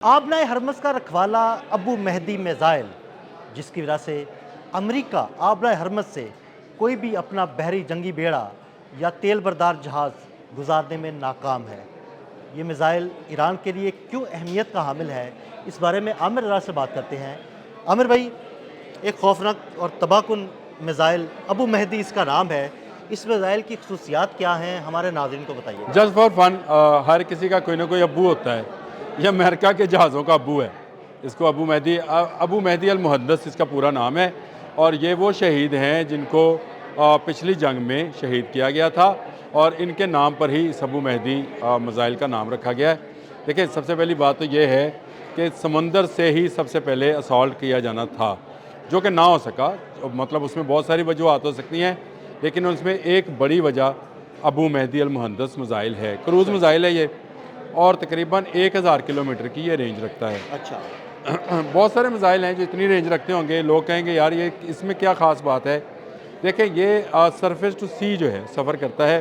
आबनाए हरमज़ का रखवाला अबू मेहदी मिज़ाइल, जिसकी वजह से अमेरिका आबनाए हरमज़ से कोई भी अपना बहरी जंगी बेड़ा या तेल बरदार जहाज़ गुजारने में नाकाम है। ये मिज़ाइल ईरान के लिए क्यों अहमियत का हामिल है, इस बारे में आमिर अरा से बात करते हैं। आमिर भाई, एक खौफनाक और तबाहकुन मिज़ाइल अबू मेहदी इसका नाम है। इस मिज़ाइल की खसूसियात क्या हैं, हमारे नाज़रीन को बताइए। जस्ट फॉर फन हर किसी का कोई ना कोई अब्बू होता है। ये अमेरिका के जहाज़ों का अब्बू है। इसको अबू मेहदी अल मुहद्दस इसका पूरा नाम है। और ये वो शहीद हैं जिनको पिछली जंग में शहीद किया गया था और इनके नाम पर ही इस अबू मेहदी मिज़ाइल का नाम रखा गया है। देखिए, सबसे पहली बात तो ये है कि समंदर से ही सबसे पहले असॉल्ट किया जाना था, जो कि ना हो सका। मतलब उसमें बहुत सारी वजूहत हो सकती हैं, लेकिन उसमें एक बड़ी वजह अबू मेहदी अल मुहद्दस मिज़ाइल है। क्रूज़ मिज़ाइल है ये, और तकरीबन 1000 किलोमीटर की ये रेंज रखता है। अच्छा। बहुत सारे मिज़ाइल हैं जो इतनी रेंज रखते होंगे, लोग कहेंगे यार ये इसमें क्या ख़ास बात है। देखिए, ये सरफेस टू सी जो है सफ़र करता है,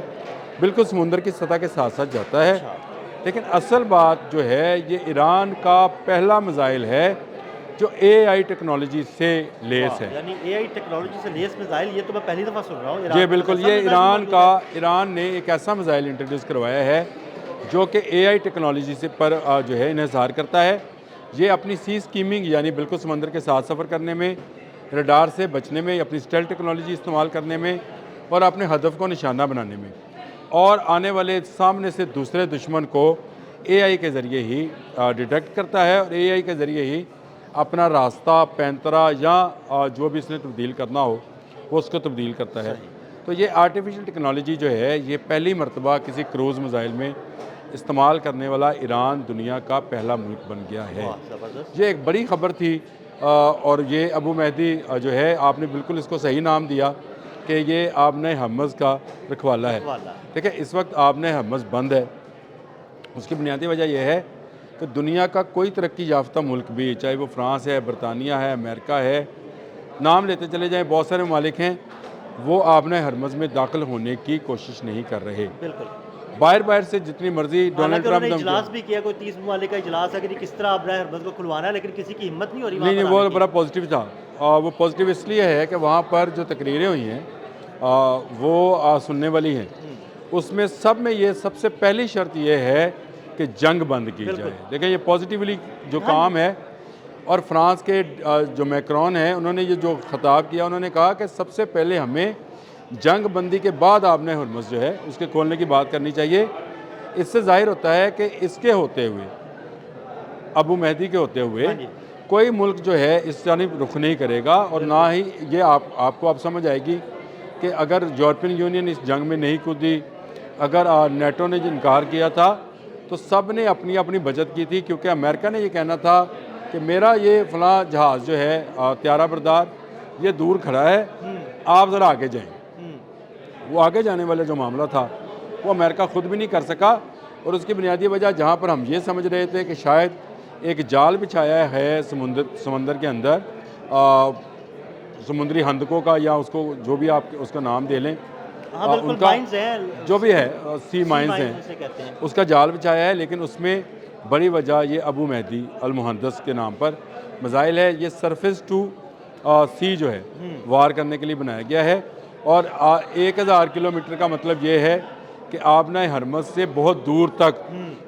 बिल्कुल समुंदर की सतह के साथ साथ जाता है। अच्छा। लेकिन असल बात जो है, ये ईरान का पहला मिज़ाइल है जो AI टेक्नोलॉजी से लेस है। यानी एआई टेक्नोलॉजी से लेस मिसाइल, ये तो मैं पहली दफ़ा सुन रहा हूँ। जी बिल्कुल, ये ईरान ने एक ऐसा मिज़ाइल इंट्रोड्यूस करवाया है जो कि AI टेक्नोलॉजी से पर जो है इन्हिसार करता है। ये अपनी सी स्कीमिंग यानी बिल्कुल समंदर के साथ सफ़र करने में, रडार से बचने में, अपनी स्टेल्थ टेक्नोलॉजी इस्तेमाल करने में और अपने हदफ को निशाना बनाने में, और आने वाले सामने से दूसरे दुश्मन को AI के ज़रिए ही डिटेक्ट करता है और AI के ज़रिए ही अपना रास्ता, पैंतरा या जो भी इसने तब्दील करना हो वो उसको तब्दील करता है। तो ये आर्टिफिशियल टेक्नोलॉजी जो है, ये पहली मरतबा किसी क्रूज़ मिज़ाइल में इस्तेमाल करने वाला ईरान दुनिया का पहला मुल्क बन गया है। ये एक बड़ी ख़बर थी। और ये अबू मेहदी जो है, आपने बिल्कुल इसको सही नाम दिया कि ये आबनाए हरमज़ का रखवाला है। देखिए, इस वक्त आबनाए हरमज़ बंद है। उसकी बुनियादी वजह यह है कि दुनिया का कोई तरक्की याफ्ता मुल्क भी, चाहे वो फ्रांस है, बरतानिया है, अमेरिका है, नाम लेते चले जाएँ, बहुत सारे ममालिक हैं, वो आबनाए हरमज़ में दाखिल होने की कोशिश नहीं कर रहे। बिल्कुल। बाहर से जितनी मर्जी डोनाल्ड ट्रंप इजलास भी किया, कोई 30 ममालिक का इजलास है कि किस तरह आबनाए हरमज़ को खुलवाना है, लेकिन किसी की हिम्मत नहीं हो रही। नहीं, वो बड़ा पॉजिटिव था। वो पॉजिटिव इसलिए है कि वहाँ पर जो तकरीरें हुई हैं वो सुनने वाली हैं। उसमें सब में ये सबसे पहली शर्त ये है कि जंग बंद की जाए। देखिए, ये पॉजिटिवली जो काम है। और फ्रांस के जो मैक्रोन हैं, उन्होंने ये जो खिताब किया, उन्होंने कहा कि सबसे पहले हमें जंग बंदी के बाद आबनाए हरमज़ जो है उसके खोलने की बात करनी चाहिए। इससे ज़ाहिर होता है कि इसके होते हुए, अबू मेहदी के होते हुए, कोई मुल्क जो है इस जानिब रुख नहीं करेगा। और ना ही ये आपको अब समझ आएगी कि अगर यूरोपियन यूनियन इस जंग में नहीं कूदी, अगर नेटो ने जो इनकार किया था, तो सब ने अपनी अपनी बचत की थी। क्योंकि अमेरिका ने ये कहना था कि मेरा ये फ़लाँ जहाज़ जो है त्यारा बरदार, ये दूर खड़ा है, आप ज़रा आगे जाएँ। वो आगे जाने वाला जो मामला था वो अमेरिका ख़ुद भी नहीं कर सका। और उसकी बुनियादी वजह, जहाँ पर हम ये समझ रहे थे कि शायद एक जाल बिछाया है समंदर के अंदर, समुद्री हंदकों का, या उसको जो भी आप उसका नाम दे लें, उनका माइंस है, जो भी है, सी माइंस हैं, उसका जाल बिछाया है। लेकिन उसमें बड़ी वजह ये अबू मेहदी अल मुहद्दस के नाम पर मिज़ाइल है। ये सरफेस टू सी जो है वार करने के लिए बनाया गया है। और 1000 किलोमीटर का मतलब ये है कि आबनाए हरमज़ से बहुत दूर तक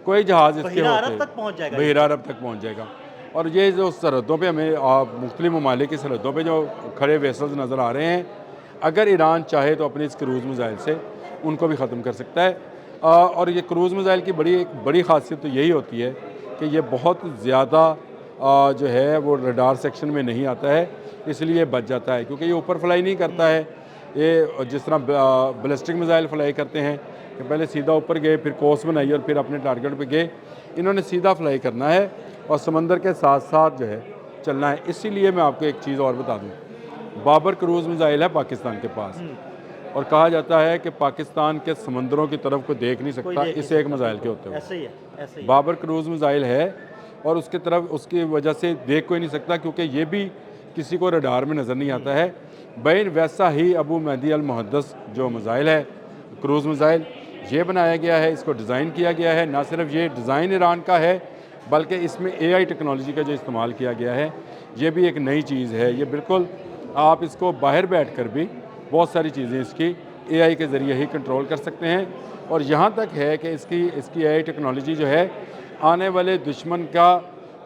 कोई जहाज़ इसके बहीरा अरब तक पहुँच जाएगा। और ये जो सरहदों पे हमें मुख्तलिफ ममालिक की सरहदों पे जो खड़े वेसल्स नज़र आ रहे हैं, अगर ईरान चाहे तो अपने इस क्रूज़ मिज़ाइल से उनको भी ख़त्म कर सकता है। और ये क्रूज़ मिज़ाइल की एक बड़ी ख़ासियत तो यही होती है कि ये बहुत ज़्यादा जो है वो रडार सेक्शन में नहीं आता है, इसलिए बच जाता है। क्योंकि ये ऊपर फ्लाई नहीं करता है। ये जिस तरह बैलिस्टिक मिज़ाइल फ्लाई करते हैं कि पहले सीधा ऊपर गए, फिर कोर्स बनाई और फिर अपने टारगेट पे गए, इन्होंने सीधा फ्लाई करना है और समंदर के साथ साथ जो है चलना है। इसीलिए मैं आपको एक चीज़ और बता दूं, बाबर क्रूज़ मिज़ाइल है पाकिस्तान के पास, और कहा जाता है कि पाकिस्तान के समंदरों की तरफ को देख नहीं सकता इस एक मिज़ाइल के होते हुए। बाबर क्रूज़ मिज़ाइल है और उसकी तरफ उसकी वजह से देख कोई नहीं सकता, क्योंकि ये भी किसी को रडार में नज़र नहीं आता है। बैन वैसा ही अबू मेहदी अल मुहद्दस जो मिज़ाइल है, क्रूज़ मिज़ाइल, ये बनाया गया है, इसको डिज़ाइन किया गया है। ना सिर्फ ये डिज़ाइन ईरान का है, बल्कि इसमें AI टेक्नोलॉजी का जो इस्तेमाल किया गया है ये भी एक नई चीज़ है। ये बिल्कुल आप इसको बाहर बैठकर भी बहुत सारी चीज़ें इसकी AI के ज़रिए ही कंट्रोल कर सकते हैं, और यहाँ तक है कि इसकी AI टेक्नोलॉजी जो है आने वाले दुश्मन का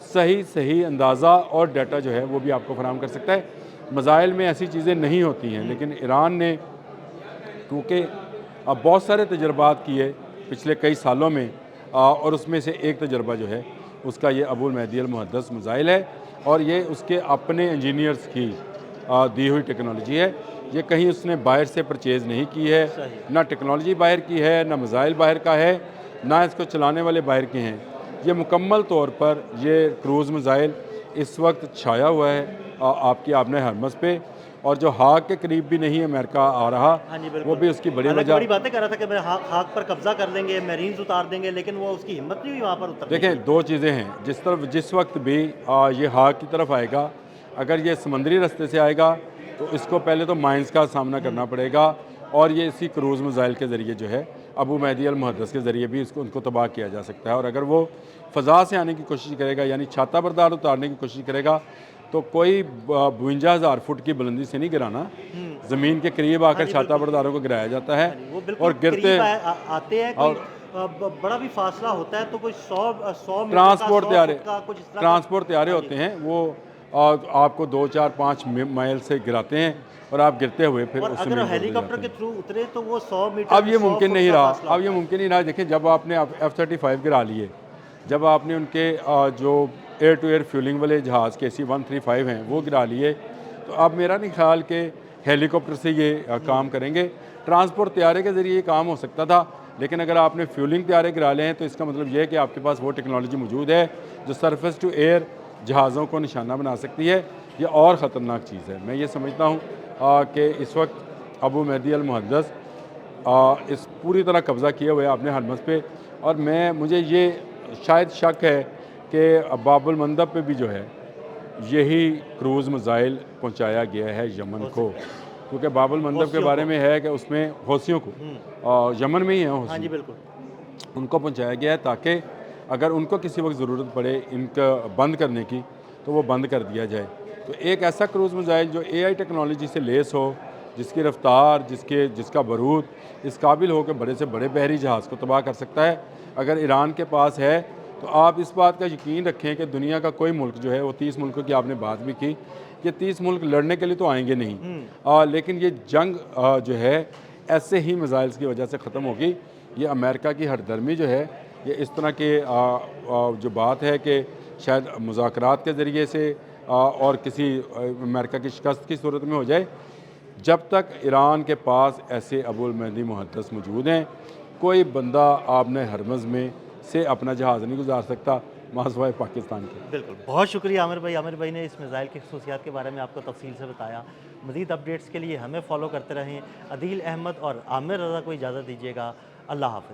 सही अंदाज़ा और डाटा जो है वो भी आपको फराहम कर सकता है। मिसाइल में ऐसी चीज़ें नहीं होती हैं, लेकिन ईरान ने क्योंकि अब बहुत सारे तजर्बात किए पिछले कई सालों में, और उसमें से एक तजर्बा जो है उसका ये अबुल महदी अल मुहद्दस मिसाइल है, और ये उसके अपने इंजीनियर्स की दी हुई टेक्नोलॉजी है। ये कहीं उसने बाहर से परचेज़ नहीं की है, ना टेक्नोलॉजी बाहर की है, ना मिसाइल बाहर का है, ना इसको चलाने वाले बाहर के हैं। ये मुकम्मल तौर पर ये क्रूज़ मिसाइल इस वक्त छाया हुआ है आपकी आबने हरमज़ पे, और जो हाक के करीब भी नहीं अमेरिका आ रहा, हाँ जी, बिल्कुल। वो भी उसकी बड़ी हालांकि वजह। बड़ी बातें कर रहा था कि मैं खाक पर कब्जा कर लेंगे, मैरीन्स उतार देंगे, लेकिन वो उसकी हिम्मत नहीं हुई वहाँ पर उतरने की। देखें, दो चीज़ें हैं, जिस वक्त भी ये हाक की तरफ आएगा, अगर ये समंदरी रास्ते से आएगा तो इसको पहले तो माइंस का सामना करना पड़ेगा, और ये इसी क्रूज़ मिसाइल के ज़रिए जो है अबू महदी अल मुहद्दस के ज़रिए भी उनको तबाह किया जा सकता है। और अगर वो फ़ज़ा से आने की कोशिश करेगा, यानी छाता बरदार उतारने की कोशिश करेगा, तो कोई 52,000 फुट की बुलंदी से नहीं गिराना, ज़मीन के करीब आकर छाता बरदारों को गिराया जाता है, वो बिल्कुल और गिरते करीब आते हैं, कोई बड़ा भी फासला होता है तो कोई 100 मीटर का, 100 फुट का, कुछ इस तरह का। ट्रांसपोर्ट त्यारे होते हैं, वो आपको 2, 4, 5 माइल से गिराते हैं, और आप गिरते हुए फिर और उस अगर जमीन पर गिर हेलीकॉप्टर जाते के हैं। थ्रू उतरे तो वो 100 मीटर, अब ये 100 मुमकिन फुट नहीं का रहा, फासला अब ये होता है। मुमकिन नहीं रहा। देखिए, जब आपने F-35 गिरा लिए, जब आपने उनके जो एयर टू एयर फ्यूलिंग वाले जहाज़ KC-135 हैं वो गिरा लिए, तो अब मेरा नहीं ख्याल कि हेलीकॉप्टर से ये काम करेंगे। ट्रांसपोर्ट त्यारे के ज़रिए ये काम हो सकता था, लेकिन अगर आपने फ्यूलिंग त्यारे गिरा लिए हैं तो इसका मतलब ये है कि आपके पास वो टेक्नोलॉजी मौजूद है जो सरफेस टू एयर जहाज़ों को निशाना बना सकती है। ये और ख़तरनाक चीज़ है। मैं ये समझता हूँ कि इस वक्त अबू महदी अल मुहद्दस इस पूरी तरह कब्ज़ा किए हुए अपने हरमज़ पे, और मुझे ये शायद शक है कि बाबुल मंदब पे भी जो है यही क्रूज़ मिसाइल पहुंचाया गया है यमन को, क्योंकि बाबुल मंदब के बारे में है कि उसमें हौसियों को यमन में ही है हाँ जी, हौसी, बिल्कुल। उनको पहुंचाया गया है ताकि अगर उनको किसी वक्त ज़रूरत पड़े इनका बंद करने की तो वो बंद कर दिया जाए। तो एक ऐसा क्रूज़ मिसाइल जो AI टेक्नोलॉजी से लेस हो, जिसकी रफ्तार, जिसका बरूद इस काबिल हो कि बड़े से बड़े बहरी जहाज़ को तबाह कर सकता है, अगर ईरान के पास है, तो आप इस बात का यकीन रखें कि दुनिया का कोई मुल्क जो है वो 30 मुल्कों की आपने बात भी की, ये 30 मुल्क लड़ने के लिए तो आएंगे नहीं, लेकिन ये जंग जो है ऐसे ही मिसाइल्स की वजह से ख़त्म होगी। ये अमेरिका की हरदर्मी जो है, ये इस तरह के जो बात है कि शायद मुज़ाकरात के ज़रिए से और किसी अमेरिका की शिकस्त की सूरत में हो जाए, जब तक ईरान के पास ऐसे अबुल महदी मुहद्दस मौजूद हैं, कोई बंदा आपने हरमज़ में से अपना जहाज़ नहीं गुजार सकता मासवाए पाकिस्तान के। बिल्कुल, बहुत शुक्रिया आमिर भाई ने इस मिसाइल की खसूसियात के बारे में आपको तफसील से बताया। मज़ीद अपडेट्स के लिए हमें फॉलो करते रहें। अदील अहमद और आमिर रज़ा को इजाज़त दीजिएगा। अल्लाह हाफ़िज़।